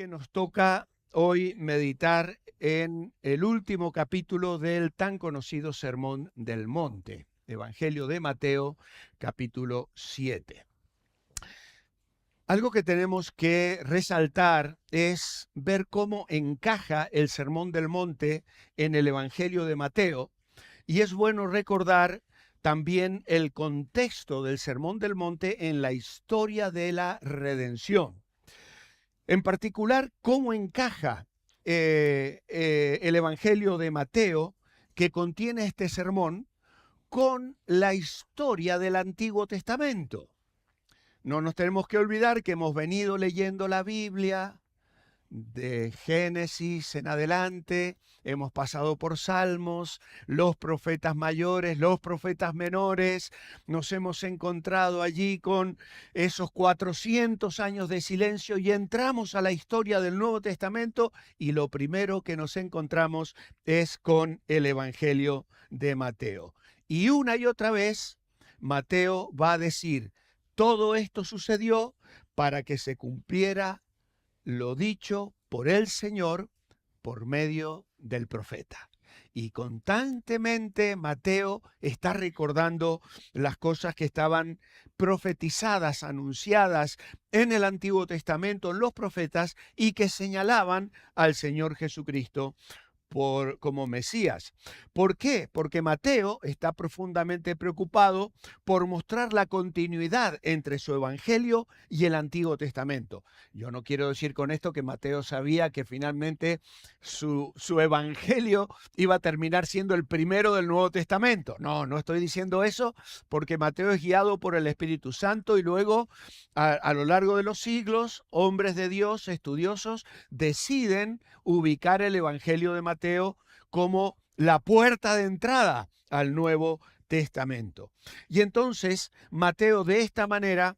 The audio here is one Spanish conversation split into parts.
que nos toca hoy meditar en el último capítulo del tan conocido Sermón del Monte, Evangelio de Mateo, capítulo 7. Algo que tenemos que resaltar es ver cómo encaja el Sermón del Monte en el Evangelio de Mateo, y es bueno recordar también el contexto del Sermón del Monte en la historia de la redención. En particular, cómo encaja el Evangelio de Mateo, que contiene este sermón, con la historia del Antiguo Testamento. No nos tenemos que olvidar que hemos venido leyendo la Biblia de Génesis en adelante, hemos pasado por Salmos, los profetas mayores, los profetas menores, nos hemos encontrado allí con esos 400 años de silencio y entramos a la historia del Nuevo Testamento y lo primero que nos encontramos es con el Evangelio de Mateo. Y una y otra vez, Mateo va a decir, todo esto sucedió para que se cumpliera lo dicho por el Señor por medio del profeta. Y constantemente Mateo está recordando las cosas que estaban profetizadas, anunciadas en el Antiguo Testamento, en los profetas, y que señalaban al Señor Jesucristo como Mesías. ¿Por qué? Porque Mateo está profundamente preocupado por mostrar la continuidad entre su evangelio y el Antiguo Testamento. Yo no quiero decir con esto que Mateo sabía que finalmente su evangelio iba a terminar siendo el primero del Nuevo Testamento. No, no estoy diciendo eso, porque Mateo es guiado por el Espíritu Santo y luego a lo largo de los siglos, hombres de Dios, estudiosos, deciden ubicar el Evangelio de Mateo como la puerta de entrada al Nuevo Testamento. Y entonces Mateo de esta manera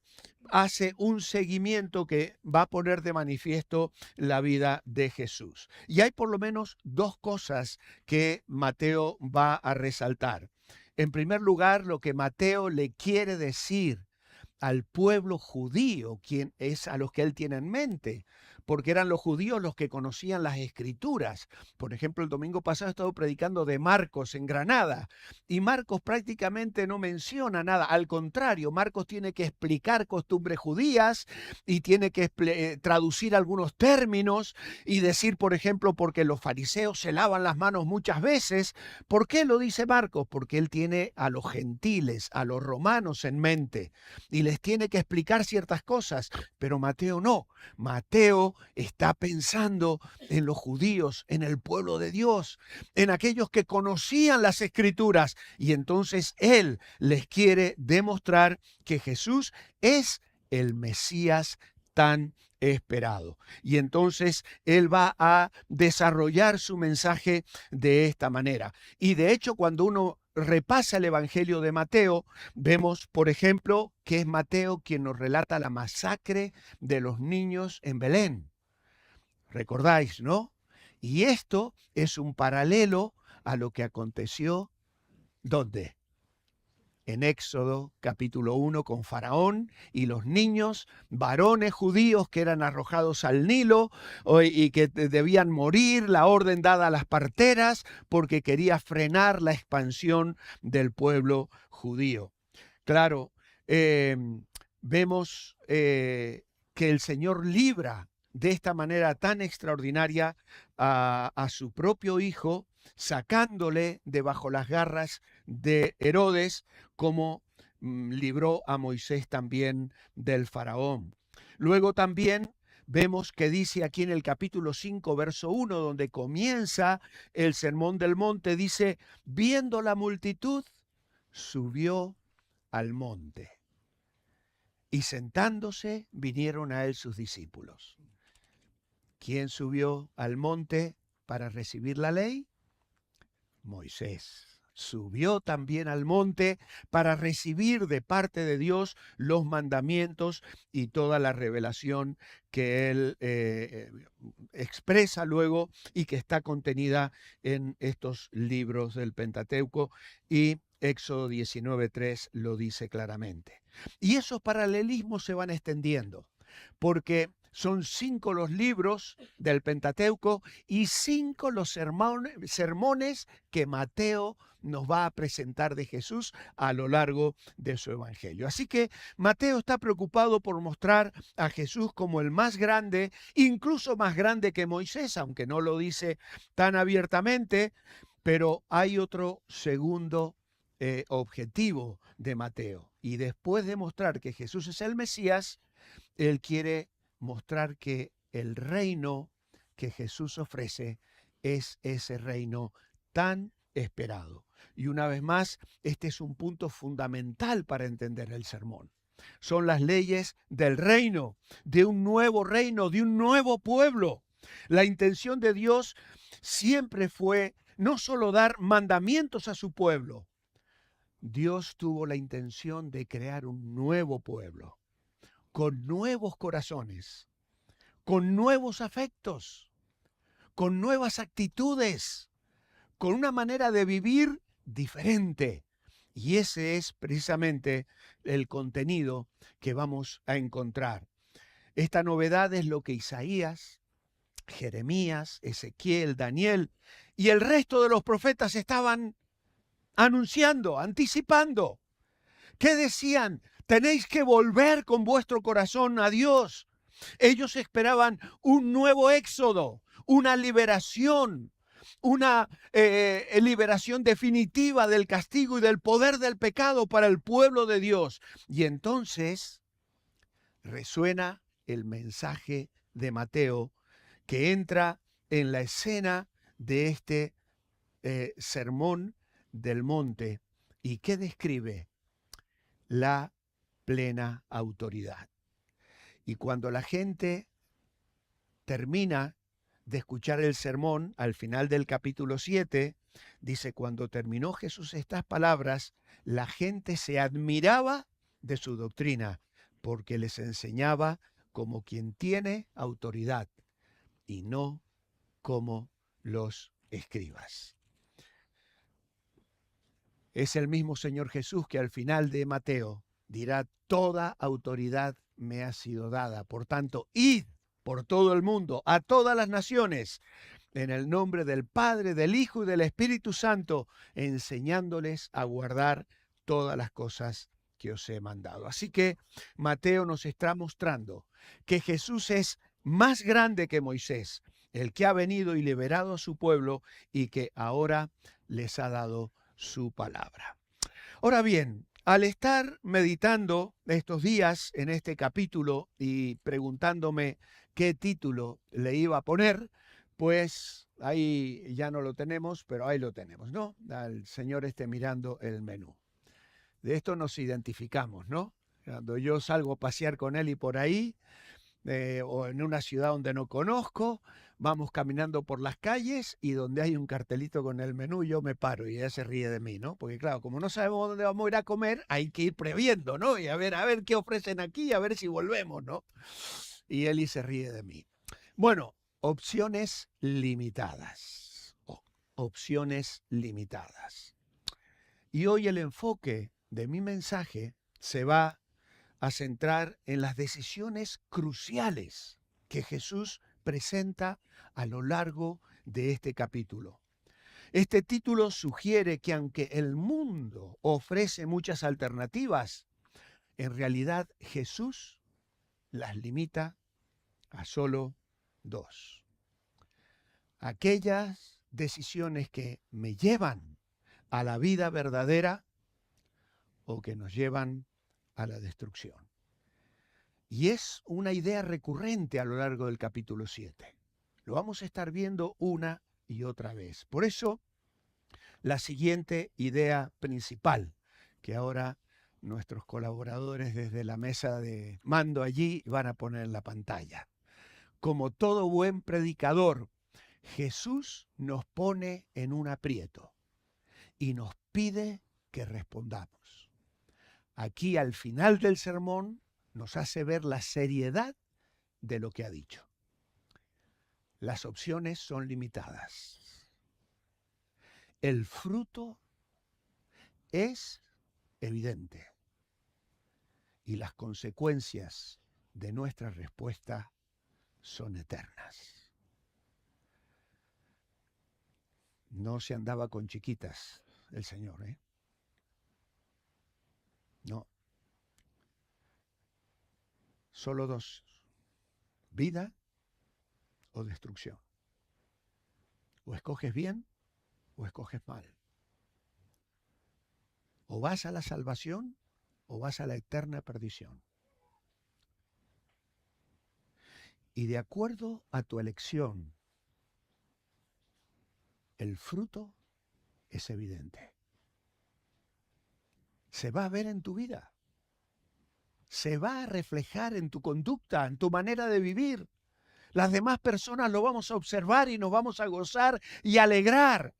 hace un seguimiento que va a poner de manifiesto la vida de Jesús. Y hay por lo menos dos cosas que Mateo va a resaltar. En primer lugar, lo que Mateo le quiere decir al pueblo judío, quien es a los que él tiene en mente, porque eran los judíos los que conocían las escrituras. Por ejemplo, el domingo pasado he estado predicando de Marcos en Granada, y Marcos prácticamente no menciona nada, al contrario, Marcos tiene que explicar costumbres judías y tiene que traducir algunos términos y decir, por ejemplo, porque los fariseos se lavan las manos muchas veces. ¿Por qué lo dice Marcos? Porque él tiene a los gentiles, a los romanos en mente, y les tiene que explicar ciertas cosas, pero Mateo no. Mateo está pensando en los judíos, en el pueblo de Dios, en aquellos que conocían las Escrituras, y entonces él les quiere demostrar que Jesús es el Mesías tan esperado. Y entonces él va a desarrollar su mensaje de esta manera. Y de hecho, cuando uno repasa el Evangelio de Mateo, vemos, por ejemplo, que es Mateo quien nos relata la masacre de los niños en Belén. ¿Recordáis, no? Y esto es un paralelo a lo que aconteció, ¿dónde? En Éxodo capítulo 1 con Faraón y los niños, varones judíos que eran arrojados al Nilo y que debían morir, la orden dada a las parteras porque quería frenar la expansión del pueblo judío. Claro, vemos que el Señor libra de esta manera tan extraordinaria a su propio hijo, sacándole de bajo las garras de Herodes, como libró a Moisés también del faraón. Luego también vemos que dice aquí en el capítulo 5, verso 1, donde comienza el Sermón del Monte, dice, viendo la multitud, subió al monte. Y sentándose, vinieron a él sus discípulos. ¿Quién subió al monte para recibir la ley? Moisés. Subió también al monte para recibir de parte de Dios los mandamientos y toda la revelación que él expresa luego y que está contenida en estos libros del Pentateuco, y Éxodo 19:3 lo dice claramente. Y esos paralelismos se van extendiendo, porque Son 5 los libros del Pentateuco y 5 los sermones que Mateo nos va a presentar de Jesús a lo largo de su evangelio. Así que Mateo está preocupado por mostrar a Jesús como el más grande, incluso más grande que Moisés, aunque no lo dice tan abiertamente, pero hay otro segundo objetivo de Mateo. Y después de mostrar que Jesús es el Mesías, él quiere mostrar que el reino que Jesús ofrece es ese reino tan esperado. Y una vez más, este es un punto fundamental para entender el sermón. Son las leyes del reino, de un nuevo reino, de un nuevo pueblo. La intención de Dios siempre fue no solo dar mandamientos a su pueblo. Dios tuvo la intención de crear un nuevo pueblo, con nuevos corazones, con nuevos afectos, con nuevas actitudes, con una manera de vivir diferente. Y ese es precisamente el contenido que vamos a encontrar. Esta novedad es lo que Isaías, Jeremías, Ezequiel, Daniel y el resto de los profetas estaban anunciando, anticipando. ¿Qué decían? Tenéis que volver con vuestro corazón a Dios. Ellos esperaban un nuevo éxodo, una liberación, una liberación definitiva del castigo y del poder del pecado para el pueblo de Dios. Y entonces resuena el mensaje de Mateo, que entra en la escena de este sermón del monte y que describe la plena autoridad. Y cuando la gente termina de escuchar el sermón, al final del capítulo 7, dice, cuando terminó Jesús estas palabras, la gente se admiraba de su doctrina, porque les enseñaba como quien tiene autoridad y no como los escribas. Es el mismo Señor Jesús que al final de Mateo dirá, toda autoridad me ha sido dada. Por tanto, id por todo el mundo, a todas las naciones, en el nombre del Padre, del Hijo y del Espíritu Santo, enseñándoles a guardar todas las cosas que os he mandado. Así que Mateo nos está mostrando que Jesús es más grande que Moisés, el que ha venido y liberado a su pueblo y que ahora les ha dado su palabra. Ahora bien, al estar meditando estos días en este capítulo y preguntándome qué título le iba a poner, pues ahí ya no lo tenemos, pero ahí lo tenemos, ¿no? Al señor mirando el menú. De esto nos identificamos, ¿no? Cuando yo salgo a pasear con él y por ahí, o en una ciudad donde no conozco, vamos caminando por las calles y donde hay un cartelito con el menú yo me paro y ella se ríe de mí, ¿no? Porque claro, como no sabemos dónde vamos a ir a comer, hay que ir previendo, ¿no? Y a ver qué ofrecen aquí, a ver si volvemos, ¿no? Y Eli se ríe de mí. Bueno, opciones limitadas. Opciones limitadas. Y hoy el enfoque de mi mensaje se va a centrar en las decisiones cruciales que Jesús presenta a lo largo de este capítulo. Este título sugiere que aunque el mundo ofrece muchas alternativas, en realidad Jesús las limita a solo 2. Aquellas decisiones que me llevan a la vida verdadera o que nos llevan a la destrucción. Y es una idea recurrente a lo largo del capítulo 7. Lo vamos a estar viendo una y otra vez. Por eso, la siguiente idea principal, que ahora nuestros colaboradores desde la mesa de mando allí van a poner en la pantalla. Como todo buen predicador, Jesús nos pone en un aprieto y nos pide que respondamos. Aquí al final del sermón nos hace ver la seriedad de lo que ha dicho. Las opciones son limitadas. El fruto es evidente y las consecuencias de nuestra respuesta son eternas. No se andaba con chiquitas el Señor, ¿eh? No. Solo dos: vida o destrucción. O escoges bien o escoges mal. O vas a la salvación o vas a la eterna perdición. Y de acuerdo a tu elección, el fruto es evidente. Se va a ver en tu vida. Se va a reflejar en tu conducta, en tu manera de vivir. Las demás personas lo vamos a observar y nos vamos a gozar y alegrar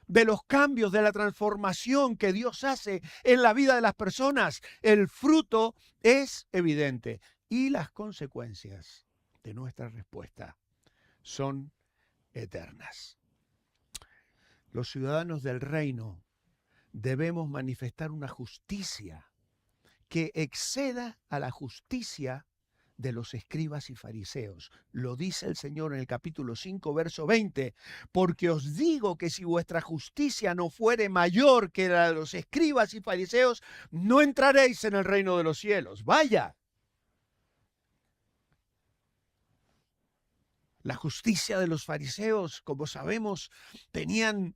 de los cambios, de la transformación que Dios hace en la vida de las personas. El fruto es evidente y las consecuencias de nuestra respuesta son eternas. Los ciudadanos del reino debemos manifestar una justicia que exceda a la justicia de los escribas y fariseos. Lo dice el Señor en el capítulo 5, verso 20. Porque os digo que si vuestra justicia no fuere mayor que la de los escribas y fariseos, no entraréis en el reino de los cielos. Vaya. La justicia de los fariseos, como sabemos, tenían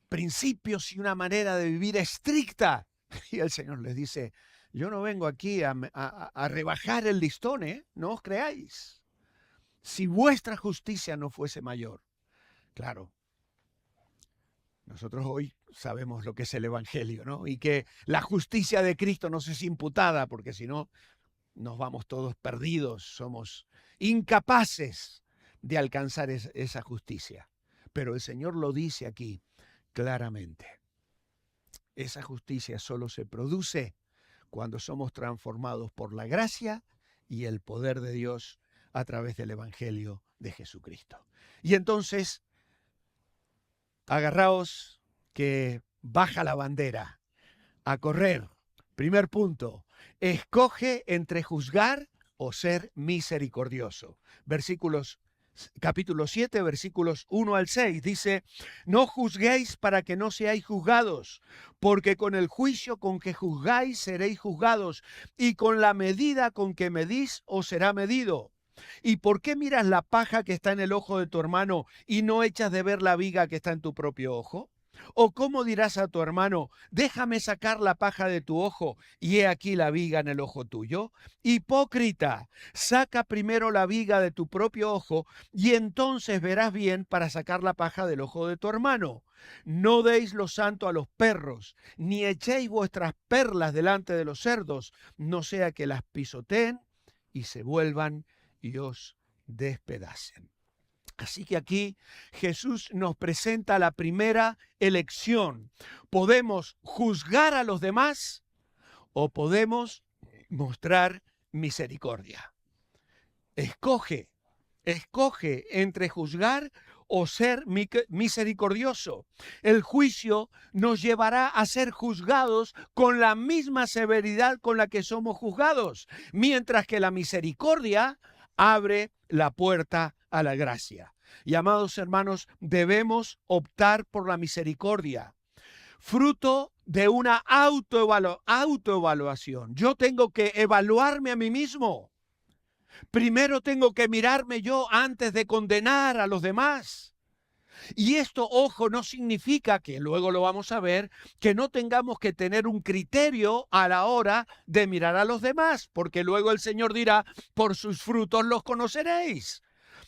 principios y una manera de vivir estricta. Y el Señor les dice: yo no vengo aquí a rebajar el listón, ¿eh? No os creáis. Si vuestra justicia no fuese mayor. Claro, nosotros hoy sabemos lo que es el Evangelio, ¿no? Y que la justicia de Cristo nos es imputada, porque si no, nos vamos todos perdidos, somos incapaces de alcanzar esa justicia. Pero el Señor lo dice aquí claramente. Esa justicia solo se produce cuando somos transformados por la gracia y el poder de Dios a través del Evangelio de Jesucristo. Y entonces, agarraos que baja la bandera a correr. Primer punto: escoge entre juzgar o ser misericordioso. Capítulo 7, versículos 1 al 6, dice: no juzguéis para que no seáis juzgados, porque con el juicio con que juzgáis seréis juzgados, y con la medida con que medís os será medido. ¿Y por qué miras la paja que está en el ojo de tu hermano y no echas de ver la viga que está en tu propio ojo? ¿O cómo dirás a tu hermano: déjame sacar la paja de tu ojo y he aquí la viga en el ojo tuyo? Hipócrita, saca primero la viga de tu propio ojo y entonces verás bien para sacar la paja del ojo de tu hermano. No deis lo santo a los perros, ni echéis vuestras perlas delante de los cerdos, no sea que las pisoteen y se vuelvan y os despedacen. Así que aquí Jesús nos presenta la primera elección. Podemos juzgar a los demás o podemos mostrar misericordia. Escoge entre juzgar o ser misericordioso. El juicio nos llevará a ser juzgados con la misma severidad con la que somos juzgados, mientras que la misericordia abre la puerta a la gracia. Y amados hermanos, debemos optar por la misericordia, fruto de una autoevaluación. Yo tengo que evaluarme a mí mismo. Primero tengo que mirarme yo antes de condenar a los demás. Y esto, ojo, no significa, que luego lo vamos a ver, que no tengamos que tener un criterio a la hora de mirar a los demás, porque luego el Señor dirá: por sus frutos los conoceréis.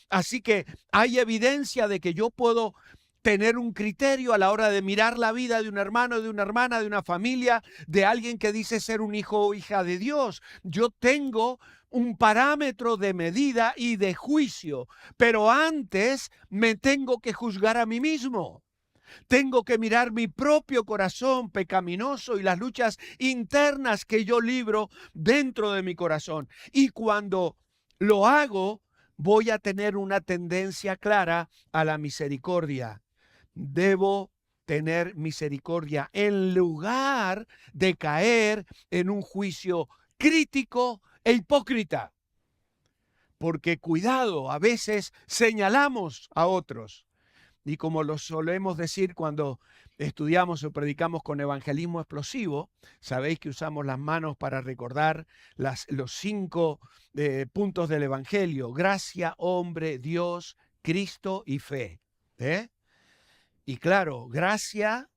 Así que hay evidencia de que yo puedo tener un criterio a la hora de mirar la vida de un hermano, de una hermana, de una familia, de alguien que dice ser un hijo o hija de Dios. Yo tengo un parámetro de medida y de juicio, pero antes me tengo que juzgar a mí mismo. Tengo que mirar mi propio corazón pecaminoso y las luchas internas que yo libro dentro de mi corazón. Y cuando lo hago, voy a tener una tendencia clara a la misericordia. Debo tener misericordia en lugar de caer en un juicio crítico e hipócrita. Porque cuidado, a veces señalamos a otros. Y como lo solemos decir cuando estudiamos o predicamos con evangelismo explosivo, sabéis que usamos las manos para recordar los 5 puntos del evangelio: gracia, hombre, Dios, Cristo y fe. Y claro, gracia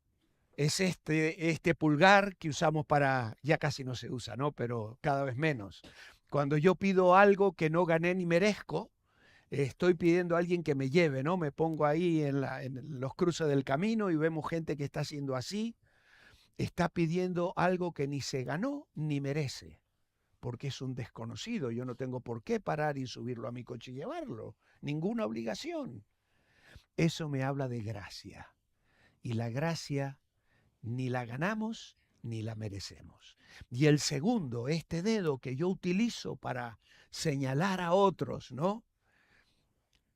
es este pulgar que usamos para, ya casi no se usa, ¿no? Pero cada vez menos. Cuando yo pido algo que no gané ni merezco, estoy pidiendo a alguien que me lleve, ¿no? Me pongo ahí en los cruces del camino y vemos gente que está haciendo así. Está pidiendo algo que ni se ganó ni merece, porque es un desconocido. Yo no tengo por qué parar y subirlo a mi coche y llevarlo. Ninguna obligación. Eso me habla de gracia. Y la gracia ni la ganamos ni la merecemos. Y el segundo, este dedo que yo utilizo para señalar a otros, ¿no?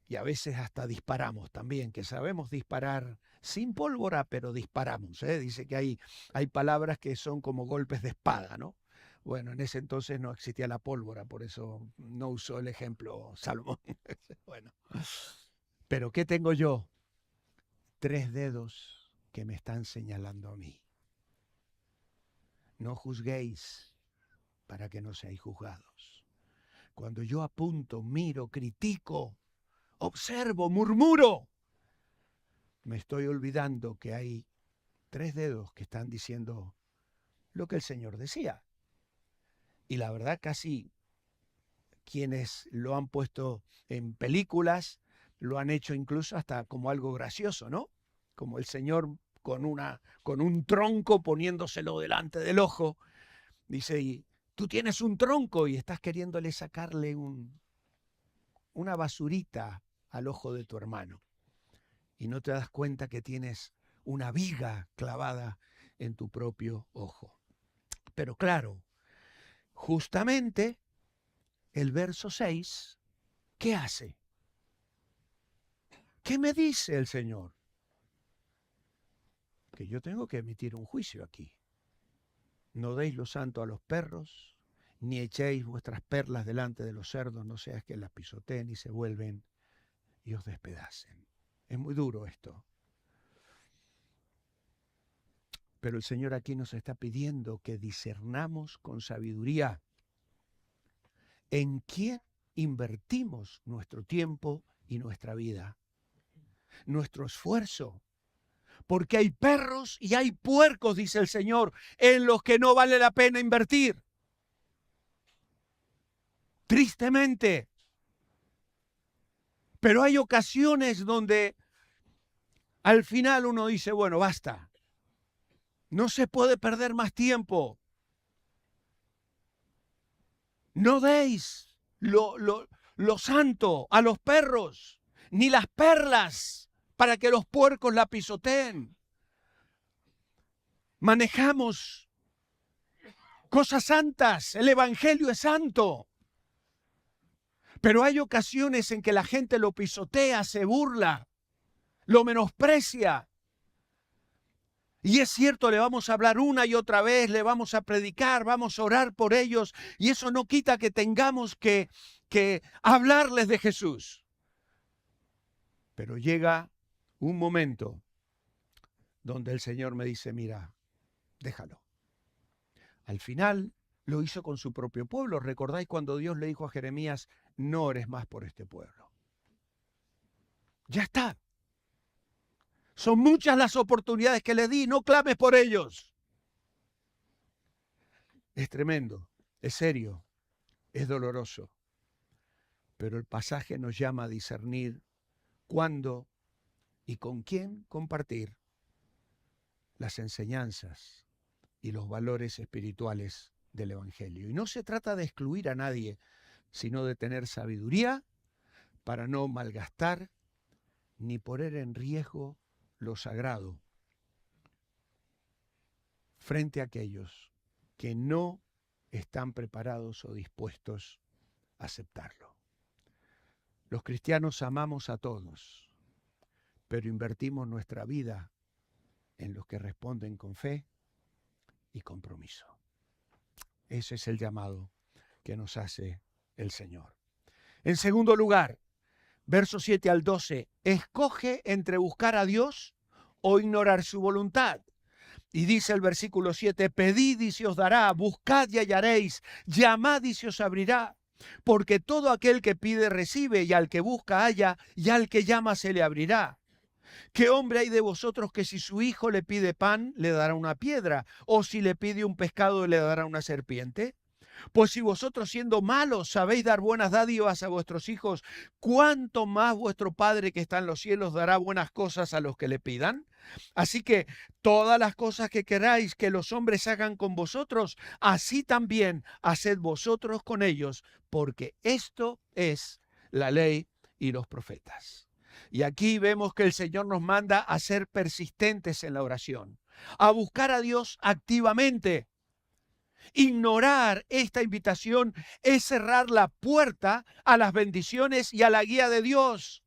Y a veces hasta disparamos también, que sabemos disparar sin pólvora, pero disparamos. Dice que hay palabras que son como golpes de espada, ¿no? Bueno, en ese entonces no existía la pólvora, por eso no usó el ejemplo Salomón. Bueno, pero ¿qué tengo yo? 3 dedos que me están señalando a mí. No juzguéis para que no seáis juzgados. Cuando yo apunto, miro, critico, observo, murmuro, me estoy olvidando que hay 3 dedos que están diciendo lo que el Señor decía. Y la verdad, casi quienes lo han puesto en películas, lo han hecho incluso hasta como algo gracioso, ¿no? Como el Señor con un tronco poniéndoselo delante del ojo. Dice, y tú tienes un tronco y estás queriéndole sacarle una basurita al ojo de tu hermano. Y no te das cuenta que tienes una viga clavada en tu propio ojo. Pero claro, justamente el verso 6, ¿qué hace? ¿Qué me dice el Señor? Que yo tengo que emitir un juicio aquí. No deis lo santo a los perros, ni echéis vuestras perlas delante de los cerdos, no seas que las pisoteen y se vuelven y os despedacen. Es muy duro esto. Pero el Señor aquí nos está pidiendo que discernamos con sabiduría en quién invertimos nuestro tiempo y nuestra vida, nuestro esfuerzo. Porque hay perros y hay puercos, dice el Señor, en los que no vale la pena invertir. Tristemente. Pero hay ocasiones donde al final uno dice, bueno, basta. No se puede perder más tiempo. No deis lo santo a los perros, ni las perlas para que los puercos la pisoteen. Manejamos cosas santas, el Evangelio es santo. Pero hay ocasiones en que la gente lo pisotea, se burla, lo menosprecia. Y es cierto, le vamos a hablar una y otra vez, le vamos a predicar, vamos a orar por ellos. Y eso no quita que tengamos que hablarles de Jesús. Pero llega un momento donde el Señor me dice, mira, déjalo. Al final lo hizo con su propio pueblo. ¿Recordáis cuando Dios le dijo a Jeremías, no ores más por este pueblo? Ya está. Son muchas las oportunidades que le di, no clames por ellos. Es tremendo, es serio, es doloroso. Pero el pasaje nos llama a discernir cuándo y con quién compartir las enseñanzas y los valores espirituales del Evangelio. Y no se trata de excluir a nadie, sino de tener sabiduría para no malgastar ni poner en riesgo lo sagrado frente a aquellos que no están preparados o dispuestos a aceptarlo. Los cristianos amamos a todos, pero invertimos nuestra vida en los que responden con fe y compromiso. Ese es el llamado que nos hace el Señor. En segundo lugar, versos 7 al 12, escoge entre buscar a Dios o ignorar su voluntad. Y dice el versículo 7, pedid y se os dará, buscad y hallaréis, llamad y se os abrirá. Porque todo aquel que pide recibe, y al que busca halla, y al que llama se le abrirá. ¿Qué hombre hay de vosotros que si su hijo le pide pan, le dará una piedra? ¿O si le pide un pescado, le dará una serpiente? Pues si vosotros siendo malos sabéis dar buenas dádivas a vuestros hijos, ¿cuánto más vuestro Padre que está en los cielos dará buenas cosas a los que le pidan? Así que todas las cosas que queráis que los hombres hagan con vosotros, así también haced vosotros con ellos, porque esto es la ley y los profetas. Y aquí vemos que el Señor nos manda a ser persistentes en la oración, a buscar a Dios activamente. Ignorar esta invitación es cerrar la puerta a las bendiciones y a la guía de Dios.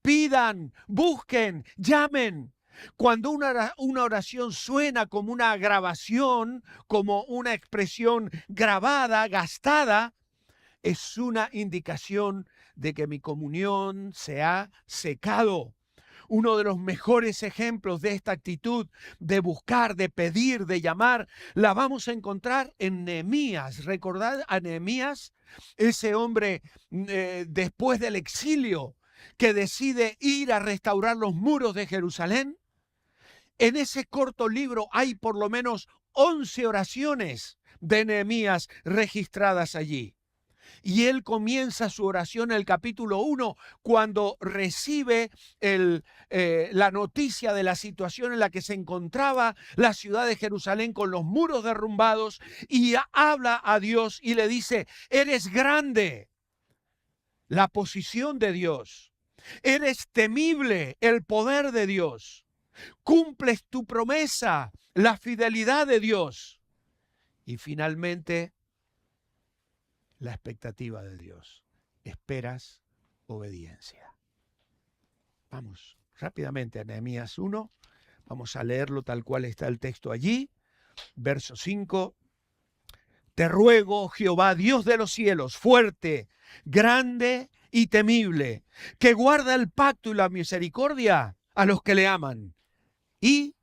Pidan, busquen, llamen. Cuando una oración suena como una grabación, como una expresión grabada, gastada, es una indicación de que mi comunión se ha secado. Uno de los mejores ejemplos de esta actitud de buscar, de pedir, de llamar, la vamos a encontrar en Nehemías. ¿Recordad a Nehemías? Ese hombre después del exilio que decide ir a restaurar los muros de Jerusalén. En ese corto libro hay por lo menos 11 oraciones de Nehemías registradas allí. Y él comienza su oración en el capítulo 1 cuando recibe la noticia de la situación en la que se encontraba la ciudad de Jerusalén con los muros derrumbados, y habla a Dios y le dice: eres grande, la posición de Dios, eres temible, el poder de Dios, cumples tu promesa, la fidelidad de Dios. Y finalmente, la expectativa de Dios. Esperas obediencia. Vamos rápidamente a Nehemías 1. Vamos a leerlo tal cual está el texto allí. Verso 5. Te ruego, Jehová, Dios de los cielos, fuerte, grande y temible, que guarda el pacto y la misericordia a los que le aman y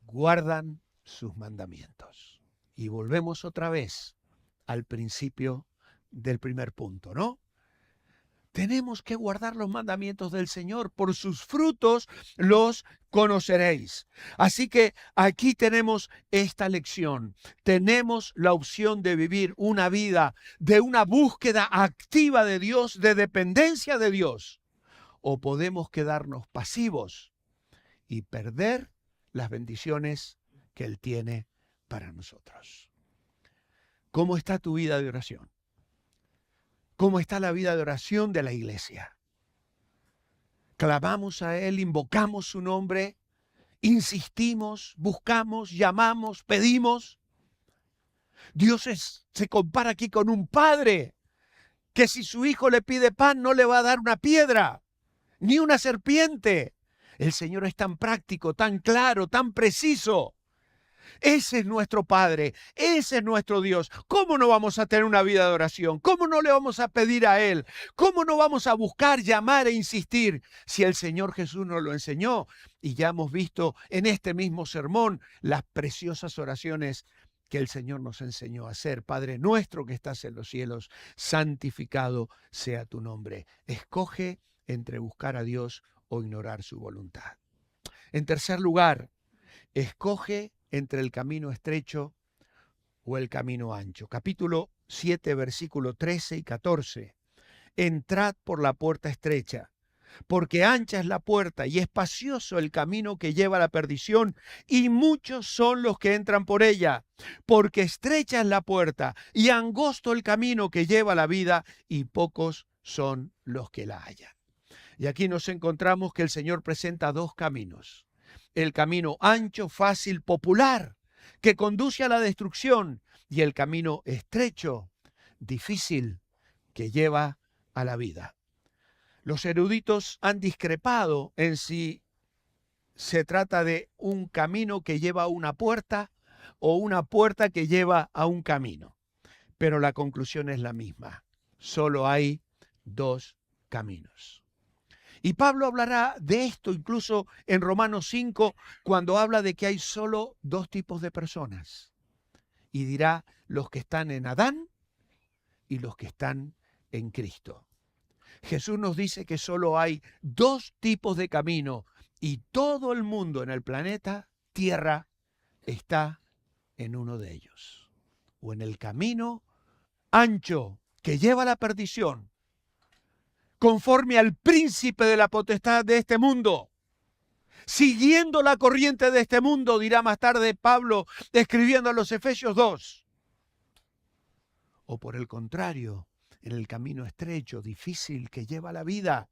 guardan sus mandamientos. Y volvemos otra vez al principio del primer punto, ¿no? Tenemos que guardar los mandamientos del Señor. Por sus frutos los conoceréis. Así que aquí tenemos esta lección. Tenemos la opción de vivir una vida de una búsqueda activa de Dios, de dependencia de Dios. O podemos quedarnos pasivos y perder las bendiciones que Él tiene para nosotros. ¿Cómo está tu vida de oración? ¿Cómo está la vida de oración de la iglesia? Clamamos a Él, invocamos su nombre, insistimos, buscamos, llamamos, pedimos. Dios se compara aquí con un padre que si su hijo le pide pan no le va a dar una piedra, ni una serpiente. El Señor es tan práctico, tan claro, tan preciso. Ese es nuestro Padre, ese es nuestro Dios. ¿Cómo no vamos a tener una vida de oración? ¿Cómo no le vamos a pedir a Él? ¿Cómo no vamos a buscar, llamar e insistir si el Señor Jesús nos lo enseñó? Y ya hemos visto en este mismo sermón las preciosas oraciones que el Señor nos enseñó a hacer. Padre nuestro que estás en los cielos, santificado sea tu nombre. Escoge entre buscar a Dios o ignorar su voluntad. En tercer lugar, escoge entre el camino estrecho o el camino ancho. Capítulo 7, versículo 13 y 14. Entrad por la puerta estrecha, porque ancha es la puerta y espacioso el camino que lleva a la perdición, y muchos son los que entran por ella. Porque estrecha es la puerta y angosto el camino que lleva a la vida, y pocos son los que la hallan. Y aquí nos encontramos que el Señor presenta dos caminos. El camino ancho, fácil, popular, que conduce a la destrucción, y el camino estrecho, difícil, que lleva a la vida. Los eruditos han discrepado en si se trata de un camino que lleva a una puerta o una puerta que lleva a un camino. Pero la conclusión es la misma. Solo hay dos caminos. Y Pablo hablará de esto incluso en Romanos 5, cuando habla de que hay solo dos tipos de personas. Y dirá los que están en Adán y los que están en Cristo. Jesús nos dice que solo hay dos tipos de camino y todo el mundo en el planeta Tierra está en uno de ellos. O en el camino ancho que lleva a la perdición, conforme al príncipe de la potestad de este mundo, siguiendo la corriente de este mundo, dirá más tarde Pablo, escribiendo a los Efesios 2. O por el contrario, en el camino estrecho, difícil que lleva la vida,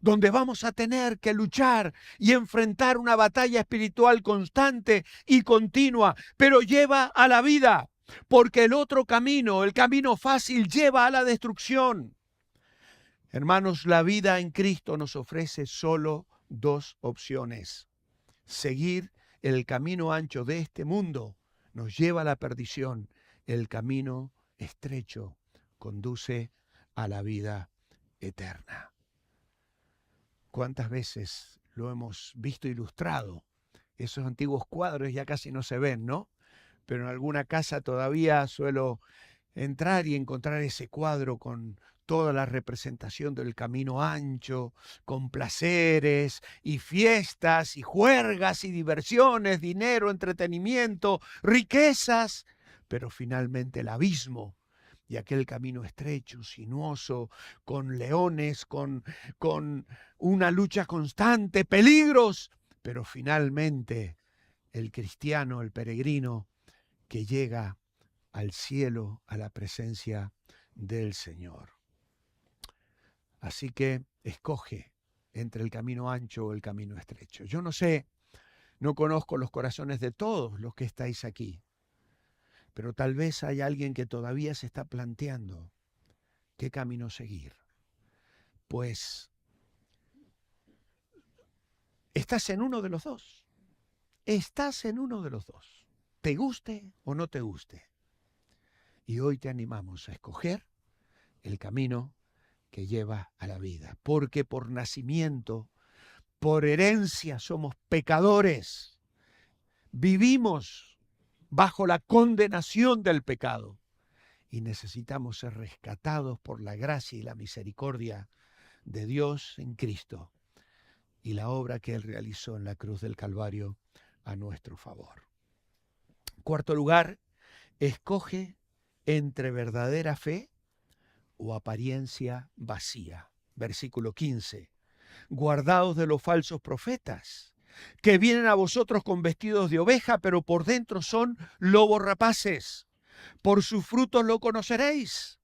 donde vamos a tener que luchar y enfrentar una batalla espiritual constante y continua, pero lleva a la vida, porque el otro camino, el camino fácil, lleva a la destrucción. Hermanos, la vida en Cristo nos ofrece solo dos opciones. Seguir el camino ancho de este mundo nos lleva a la perdición. El camino estrecho conduce a la vida eterna. ¿Cuántas veces lo hemos visto ilustrado? Esos antiguos cuadros ya casi no se ven, ¿no? Pero en alguna casa todavía suelo entrar y encontrar ese cuadro con toda la representación del camino ancho, con placeres y fiestas y juergas y diversiones, dinero, entretenimiento, riquezas, pero finalmente el abismo y aquel camino estrecho, sinuoso, con leones, con una lucha constante, peligros, pero finalmente el cristiano, el peregrino que llega al cielo, a la presencia del Señor. Así que escoge entre el camino ancho o el camino estrecho. Yo no sé, no conozco los corazones de todos los que estáis aquí, pero tal vez hay alguien que todavía se está planteando qué camino seguir. Pues estás en uno de los dos. Estás en uno de los dos. Te guste o no te guste. Y hoy te animamos a escoger el camino que lleva a la vida. Porque por nacimiento, por herencia, somos pecadores. Vivimos bajo la condenación del pecado. Y necesitamos ser rescatados por la gracia y la misericordia de Dios en Cristo y la obra que Él realizó en la cruz del Calvario a nuestro favor. En cuarto lugar, escoge entre verdadera fe o apariencia vacía. Versículo 15. Guardaos de los falsos profetas, que vienen a vosotros con vestidos de oveja, pero por dentro son lobos rapaces. Por sus frutos lo conoceréis.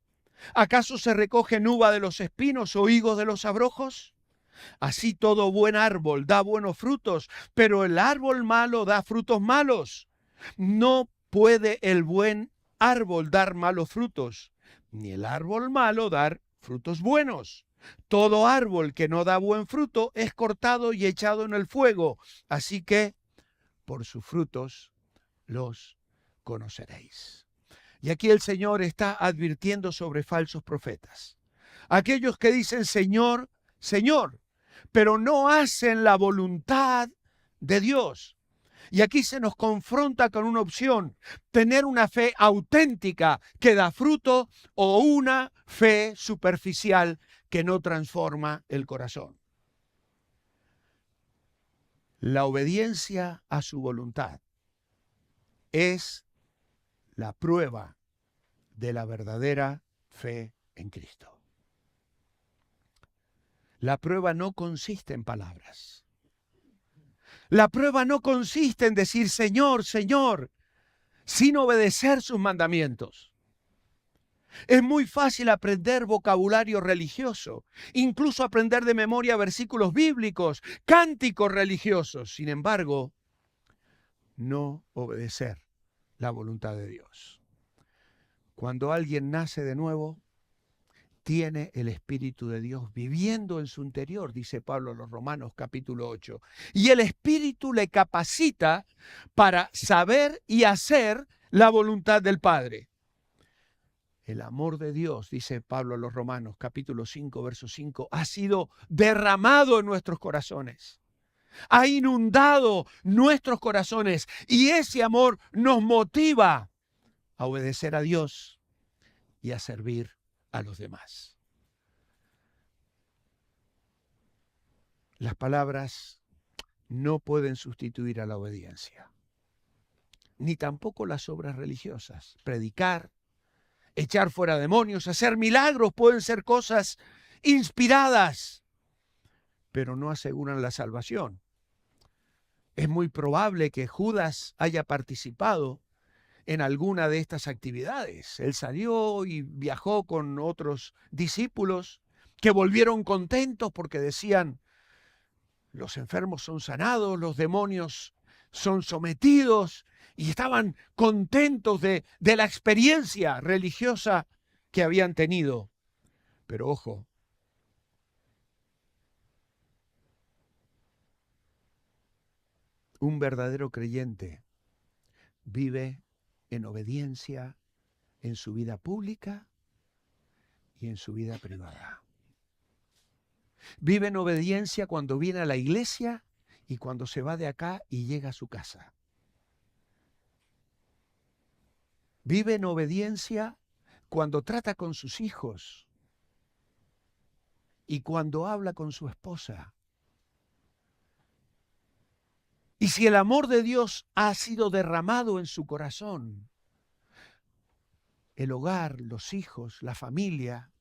¿Acaso se recogen uva de los espinos o higos de los abrojos? Así todo buen árbol da buenos frutos, pero el árbol malo da frutos malos. No puede el buen árbol dar malos frutos, ni el árbol malo dar frutos buenos. Todo árbol que no da buen fruto es cortado y echado en el fuego. Así que por sus frutos los conoceréis. Y aquí el Señor está advirtiendo sobre falsos profetas. Aquellos que dicen Señor, Señor, pero no hacen la voluntad de Dios. Y aquí se nos confronta con una opción: tener una fe auténtica que da fruto o una fe superficial que no transforma el corazón. La obediencia a su voluntad es la prueba de la verdadera fe en Cristo. La prueba no consiste en palabras. La prueba no consiste en decir Señor, Señor, sin obedecer sus mandamientos. Es muy fácil aprender vocabulario religioso, incluso aprender de memoria versículos bíblicos, cánticos religiosos. Sin embargo, no obedecer la voluntad de Dios. Cuando alguien nace de nuevo, tiene el Espíritu de Dios viviendo en su interior, dice Pablo a los Romanos capítulo 8. Y el Espíritu le capacita para saber y hacer la voluntad del Padre. El amor de Dios, dice Pablo a los Romanos, capítulo 5, verso 5, ha sido derramado en nuestros corazones. Ha inundado nuestros corazones y ese amor nos motiva a obedecer a Dios y a servir a los demás. Las palabras no pueden sustituir a la obediencia, ni tampoco las obras religiosas. Predicar, echar fuera demonios, hacer milagros pueden ser cosas inspiradas, pero no aseguran la salvación. Es muy probable que Judas haya participado en alguna de estas actividades. Él salió y viajó con otros discípulos que volvieron contentos porque decían: los enfermos son sanados, los demonios son sometidos, y estaban contentos de la experiencia religiosa que habían tenido. Pero ojo, un verdadero creyente vive en obediencia en su vida pública y en su vida privada. Vive en obediencia cuando viene a la iglesia y cuando se va de acá y llega a su casa. Vive en obediencia cuando trata con sus hijos y cuando habla con su esposa. Y si el amor de Dios ha sido derramado en su corazón, el hogar, los hijos, la familia,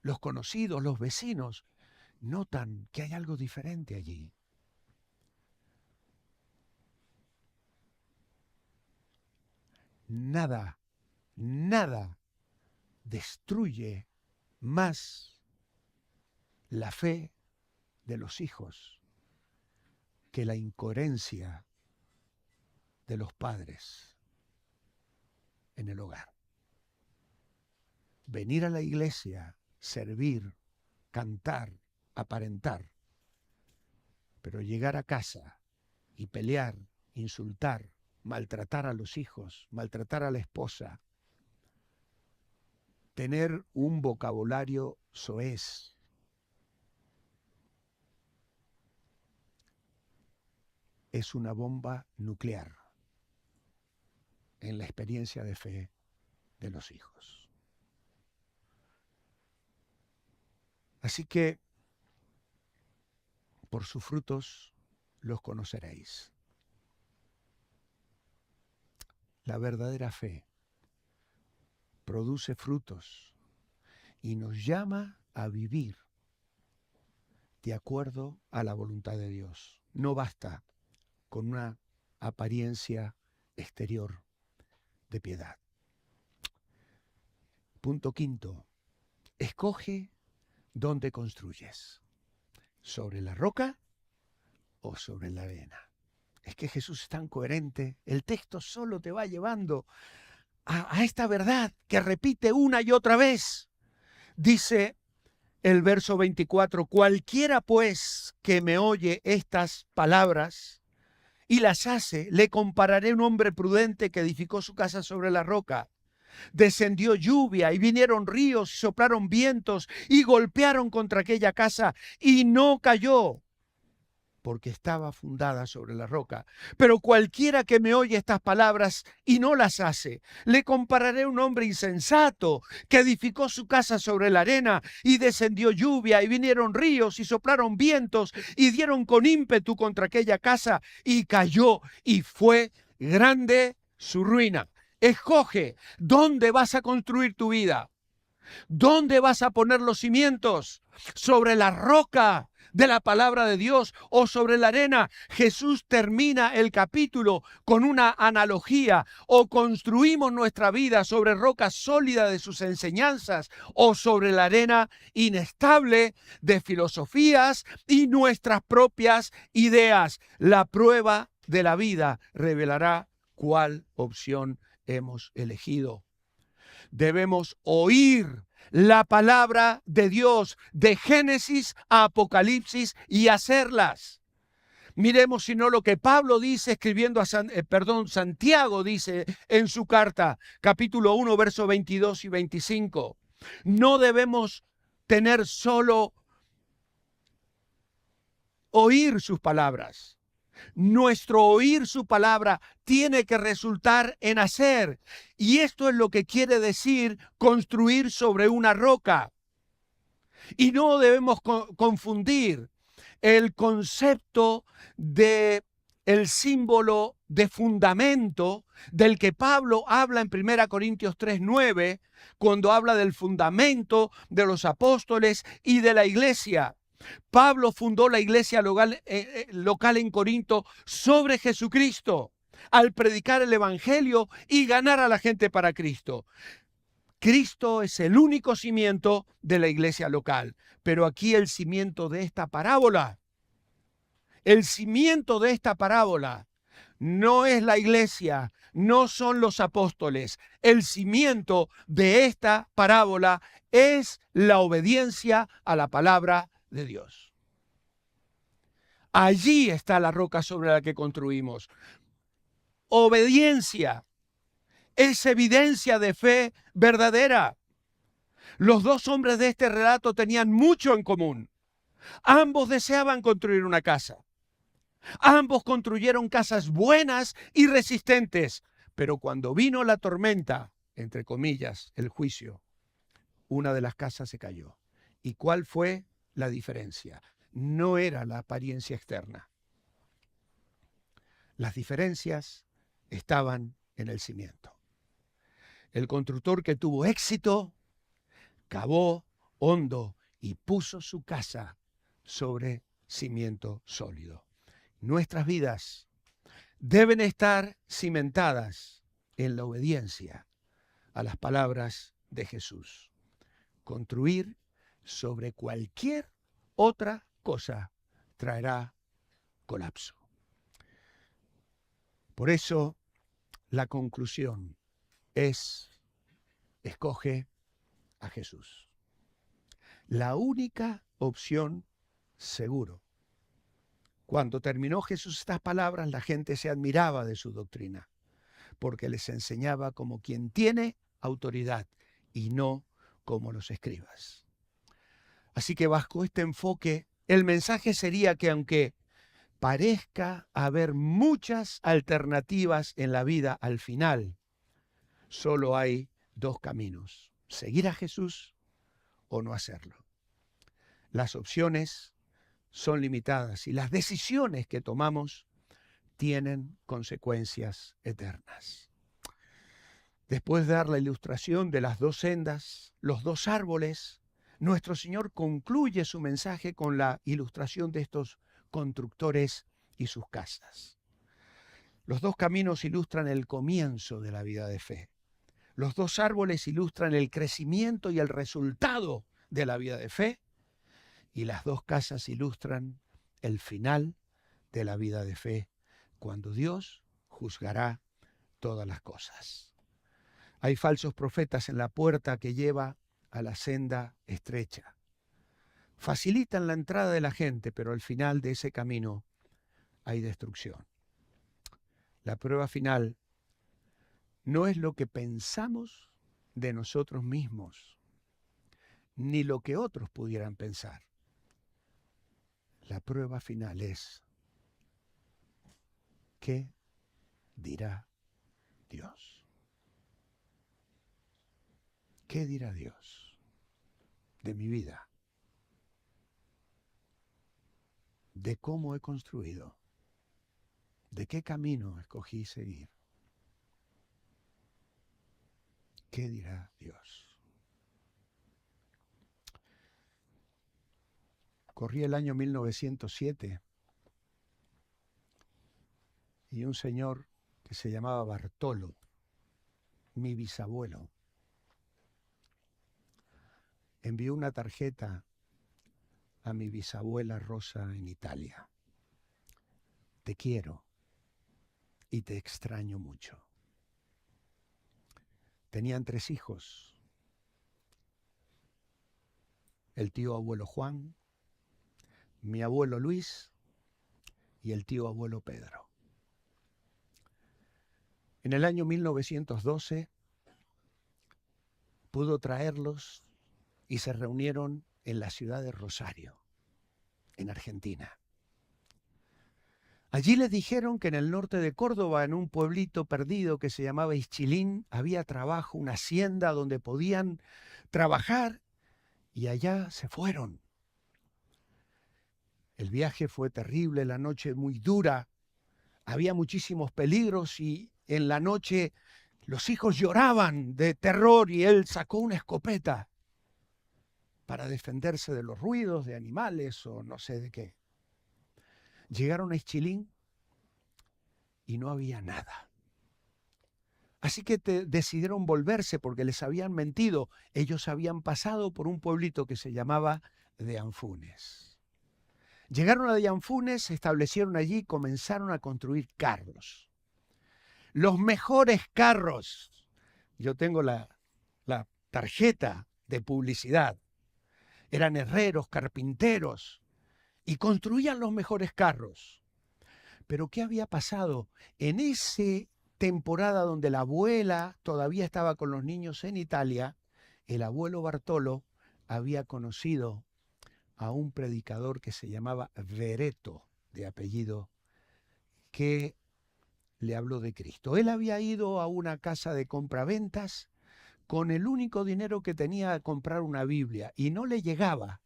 los conocidos, los vecinos, notan que hay algo diferente allí. Nada destruye más la fe de los hijos que la incoherencia de los padres en el hogar. Venir a la iglesia, servir, cantar, aparentar, pero llegar a casa y pelear, insultar, maltratar a los hijos, maltratar a la esposa, tener un vocabulario soez, es una bomba nuclear en la experiencia de fe de los hijos. Así que, por sus frutos los conoceréis. La verdadera fe produce frutos y nos llama a vivir de acuerdo a la voluntad de Dios. No basta con una apariencia exterior de piedad. Punto quinto. Escoge dónde construyes. ¿Sobre la roca o sobre la arena? Es que Jesús es tan coherente. El texto solo te va llevando a esta verdad que repite una y otra vez. Dice el verso 24: cualquiera pues que me oye estas palabras y las hace, le compararé a un hombre prudente que edificó su casa sobre la roca. Descendió lluvia y vinieron ríos, soplaron vientos y golpearon contra aquella casa y no cayó, porque estaba fundada sobre la roca. Pero cualquiera que me oye estas palabras y no las hace, le compararé a un hombre insensato que edificó su casa sobre la arena, y descendió lluvia y vinieron ríos y soplaron vientos y dieron con ímpetu contra aquella casa y cayó, y fue grande su ruina. Escoge dónde vas a construir tu vida. ¿Dónde vas a poner los cimientos? ¿Sobre la roca de la palabra de Dios o sobre la arena? Jesús termina el capítulo con una analogía: o construimos nuestra vida sobre roca sólida de sus enseñanzas o sobre la arena inestable de filosofías y nuestras propias ideas. La prueba de la vida revelará cuál opción hemos elegido. Debemos oír la palabra de Dios de Génesis a Apocalipsis y hacerlas. Miremos sino lo que Pablo dice escribiendo a Santiago dice en su carta, capítulo 1, versos 22 y 25. No debemos tener solo oír sus palabras. Nuestro oír su palabra tiene que resultar en hacer. Y esto es lo que quiere decir construir sobre una roca. Y no debemos confundir el concepto de el símbolo de fundamento del que Pablo habla en 1 Corintios 3:9, cuando habla del fundamento de los apóstoles y de la iglesia. Pablo fundó la iglesia local en Corinto sobre Jesucristo, al predicar el evangelio y ganar a la gente para Cristo. Cristo es el único cimiento de la iglesia local, pero aquí el cimiento de esta parábola, no es la iglesia, no son los apóstoles. El cimiento de esta parábola es la obediencia a la palabra de Dios. Allí está la roca sobre la que construimos. Obediencia es evidencia de fe verdadera. Los dos hombres de este relato tenían mucho en común. Ambos deseaban construir una casa. Ambos construyeron casas buenas y resistentes. Pero cuando vino la tormenta, entre comillas, el juicio, una de las casas se cayó. ¿Y cuál fue la diferencia? No era la apariencia externa. Las diferencias estaban en el cimiento. El constructor que tuvo éxito cavó hondo y puso su casa sobre cimiento sólido. Nuestras vidas deben estar cimentadas en la obediencia a las palabras de Jesús. Construir sobre cualquier otra cosa traerá colapso. Por eso, la conclusión es: escoge a Jesús. La única opción seguro. Cuando terminó Jesús estas palabras, la gente se admiraba de su doctrina, porque les enseñaba como quien tiene autoridad y no como los escribas. Así que bajo este enfoque, el mensaje sería que aunque parezca haber muchas alternativas en la vida al final, solo hay dos caminos: seguir a Jesús o no hacerlo. Las opciones son limitadas y las decisiones que tomamos tienen consecuencias eternas. Después de dar la ilustración de las dos sendas, los dos árboles, nuestro Señor concluye su mensaje con la ilustración de estos constructores y sus casas. Los dos caminos ilustran el comienzo de la vida de fe. Los dos árboles ilustran el crecimiento y el resultado de la vida de fe. Y las dos casas ilustran el final de la vida de fe, cuando Dios juzgará todas las cosas. Hay falsos profetas en la puerta que lleva a la senda estrecha. Facilitan la entrada de la gente, pero al final de ese camino hay destrucción. La prueba final no es lo que pensamos de nosotros mismos, ni lo que otros pudieran pensar. La prueba final es: ¿qué dirá Dios? ¿Qué dirá Dios de mi vida? ¿De cómo he construido? ¿De qué camino escogí seguir? ¿Qué dirá Dios? Corría el año 1907 y un señor que se llamaba Bartolo, mi bisabuelo, envió una tarjeta a mi bisabuela Rosa en Italia. Te quiero y te extraño mucho. Tenían 3 hijos. El tío abuelo Juan, mi abuelo Luis y el tío abuelo Pedro. En el año 1912 pudo traerlos y se reunieron en la ciudad de Rosario, en Argentina. Allí les dijeron que en el norte de Córdoba, en un pueblito perdido que se llamaba Ischilín, había trabajo, una hacienda donde podían trabajar, y allá se fueron. El viaje fue terrible, la noche muy dura, había muchísimos peligros y en la noche los hijos lloraban de terror y él sacó una escopeta para defenderse de los ruidos de animales o no sé de qué. Llegaron a Ischilín y no había nada. Así que decidieron volverse porque les habían mentido. Ellos habían pasado por un pueblito que se llamaba de Anfunes. Llegaron a de Anfunes, se establecieron allí y comenzaron a construir carros. Los mejores carros. Yo tengo la tarjeta de publicidad. Eran herreros, carpinteros y construían los mejores carros. Pero ¿qué había pasado? En esa temporada donde la abuela todavía estaba con los niños en Italia, el abuelo Bartolo había conocido a un predicador que se llamaba Vereto, de apellido, que le habló de Cristo. Él había ido a una casa de compraventas con el único dinero que tenía a comprar una Biblia y no le llegaba.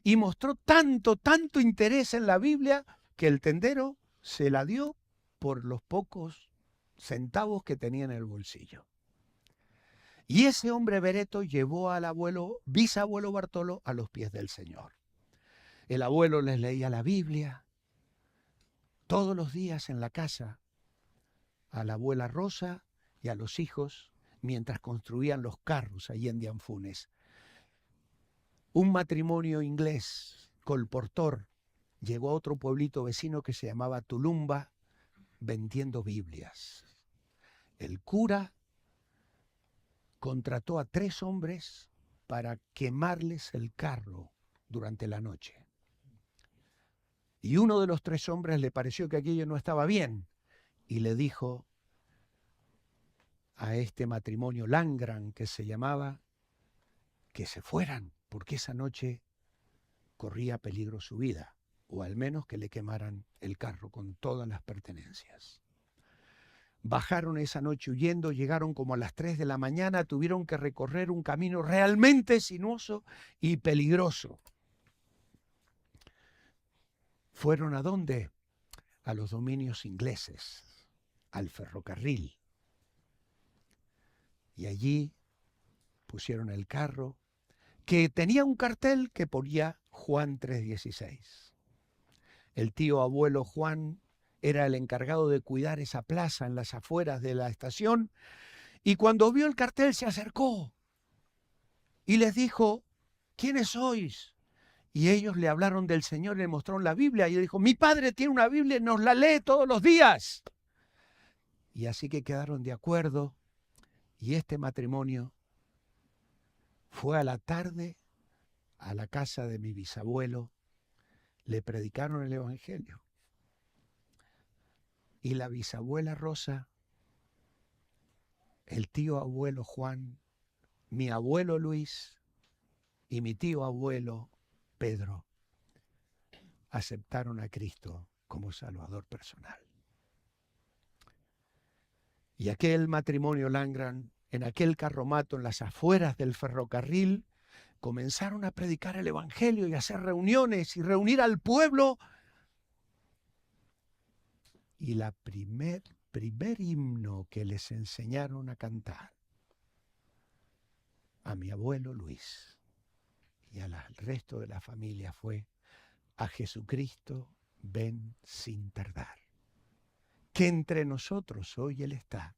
Y mostró tanto interés en la Biblia que el tendero se la dio por los pocos centavos que tenía en el bolsillo. Y ese hombre Vereto llevó al bisabuelo Bartolo a los pies del Señor. El abuelo les leía la Biblia todos los días en la casa a la abuela Rosa y a los hijos mientras construían los carros allí en Dianfunes. Un matrimonio inglés, colportor, llegó a otro pueblito vecino que se llamaba Tulumba vendiendo Biblias. El cura contrató a 3 hombres para quemarles el carro durante la noche. Y uno de los 3 hombres le pareció que aquello no estaba bien y le dijo a este matrimonio Langran, que se llamaba, que se fueran, porque esa noche corría peligro su vida, o al menos que le quemaran el carro con todas las pertenencias. Bajaron esa noche huyendo, llegaron como a las 3 de la mañana, tuvieron que recorrer un camino realmente sinuoso y peligroso. ¿Fueron a dónde? A los dominios ingleses, al ferrocarril. Y allí pusieron el carro, que tenía un cartel que ponía Juan 3:16. El tío abuelo Juan era el encargado de cuidar esa plaza en las afueras de la estación, y cuando vio el cartel se acercó y les dijo: ¿quiénes sois? Y ellos le hablaron del Señor, le mostraron la Biblia y él dijo: mi padre tiene una Biblia y nos la lee todos los días. Y así que quedaron de acuerdo y este matrimonio fue a la tarde a la casa de mi bisabuelo, le predicaron el Evangelio. Y la bisabuela Rosa, el tío abuelo Juan, mi abuelo Luis y mi tío abuelo Pedro aceptaron a Cristo como Salvador personal. Y aquel matrimonio Langran, en aquel carromato en las afueras del ferrocarril, comenzaron a predicar el Evangelio y a hacer reuniones y reunir al pueblo. Y la primer himno que les enseñaron a cantar a mi abuelo Luis y al resto de la familia fue: a Jesucristo ven sin tardar, que entre nosotros hoy Él está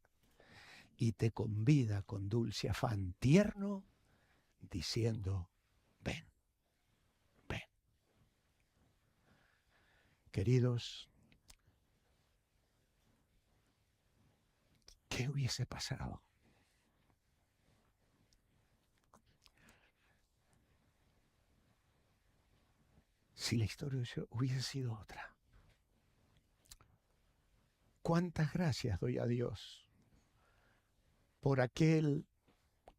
y te convida con dulce afán tierno diciendo: ven, ven. Queridos, ¿qué hubiese pasado si la historia hubiese sido otra? cuántas gracias doy a Dios por aquel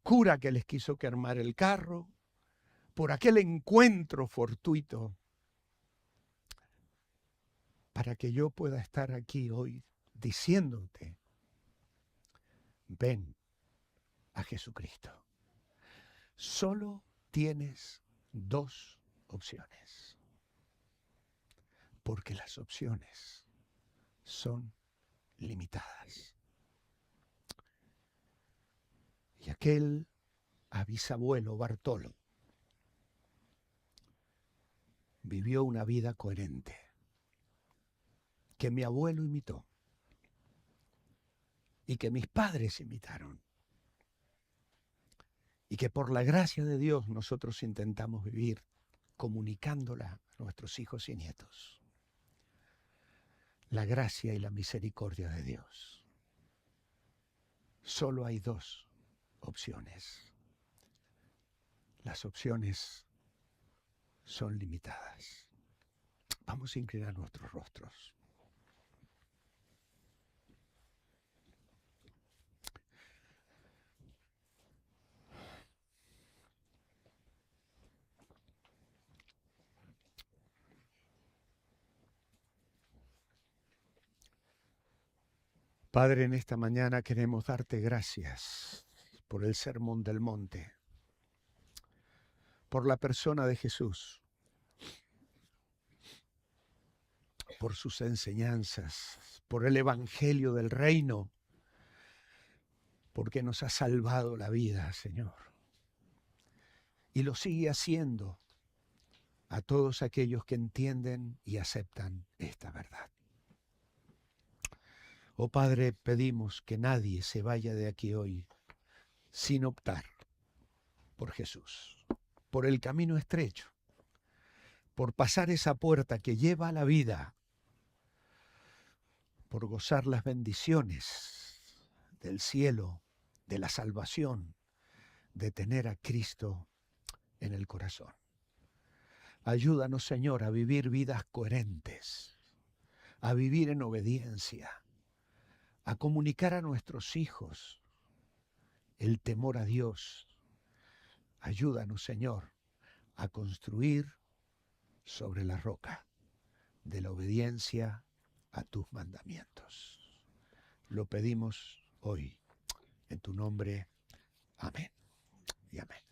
cura que les quiso quemar el carro, por aquel encuentro fortuito, para que yo pueda estar aquí hoy diciéndote, ven a Jesucristo. Solo tienes dos opciones, porque las opciones son limitadas. Y aquel bisabuelo Bartolo vivió una vida coherente que mi abuelo imitó y que mis padres imitaron y que por la gracia de Dios nosotros intentamos vivir comunicándola a nuestros hijos y nietos. La gracia y la misericordia de Dios. Solo hay dos opciones. Las opciones son limitadas. Vamos a inclinar nuestros rostros. Padre, en esta mañana queremos darte gracias por el Sermón del Monte, por la persona de Jesús, por sus enseñanzas, por el Evangelio del Reino, porque nos ha salvado la vida, Señor. Y lo sigue haciendo a todos aquellos que entienden y aceptan esta verdad. Oh Padre, pedimos que nadie se vaya de aquí hoy sin optar por Jesús, por el camino estrecho, por pasar esa puerta que lleva a la vida, por gozar las bendiciones del cielo, de la salvación, de tener a Cristo en el corazón. Ayúdanos, Señor, a vivir vidas coherentes, a vivir en obediencia, a comunicar a nuestros hijos el temor a Dios. Ayúdanos, Señor, a construir sobre la roca de la obediencia a tus mandamientos. Lo pedimos hoy en tu nombre. Amén y amén.